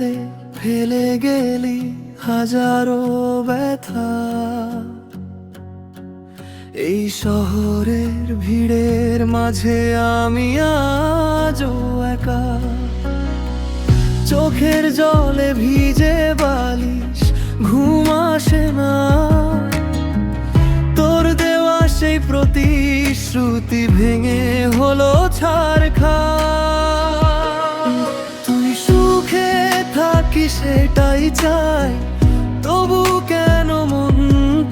ফেলে ফেলে গেলি হাজারো ব্যথা। এই শহরের ভিড়ের মাঝে আমি আজও একা, চোখের জলে ভিজে বালিশ, ঘুম আসে না। তোর দেওয়া সেই প্রতিশ্রুতি ভেঙে হলো ছারখার। তুই সুখে থাকিস সেটাই চাই, তবু কেন মন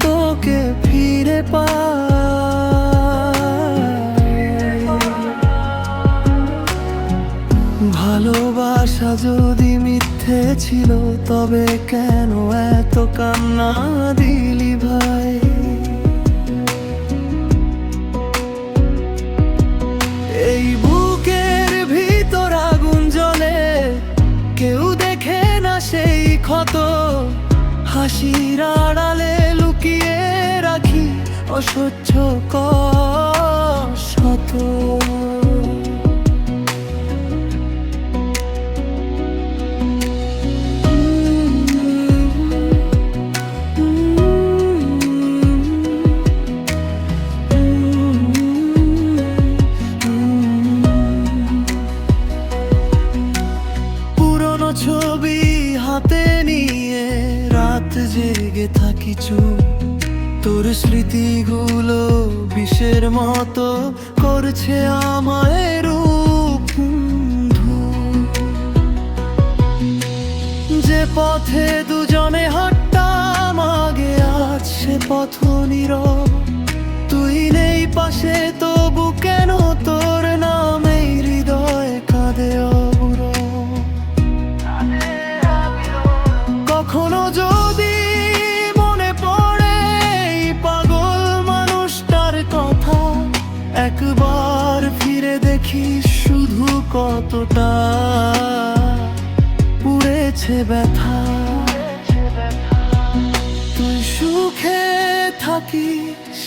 তোকে ফিরে পায়। ভালোবাসা যদি মিথ্যে ছিল, তবে কেন এত কান্না দিলি ভাই। এই বুকের ভিতর আগুন জ্বলে, কেউ দেখে না সেই ক্ষত। হাসির আড়ালে লুকিয়ে রাখি অসহ্য কষ্ট। পুরনো ছবি হাতে নিয়ে রাত জেগে থাকি চুপ। তোর স্মৃতিগুলো বিষের মতো করছে আমায় রূপ। যে পথে দুজনে হাঁটতাম আগে, আজ সে পথ নীরব। তুই নেই পাশে, তবু কেন তোর নামে হৃদয় কাঁদে অবরোধ। কখনো যদি মনে পড়ে এই পাগল মানুষটার কথা, একবার ফিরে দেখি শুধু কতটা পুড়েছে ব্যথা। তুই সুখে থাকিস,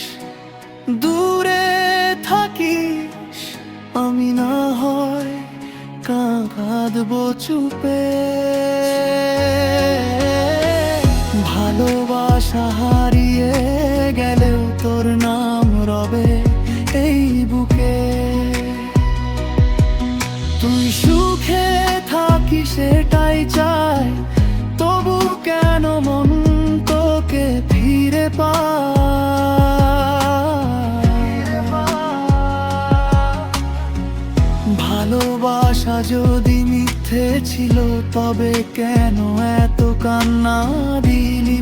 দূরে থাকিস, আমি না হয় কাঁদবো চুপে। ভালোবাসা হারিয়ে গেলেও তোর নাম রবে এই বুকে। তুই সুখে থাকিস সেটাই চাই, তবু কেন মন তোকে ফিরে পায়। ভালোবাসা যদি মিথ্যে ছিল, তবে কেন এত কান্না দিলি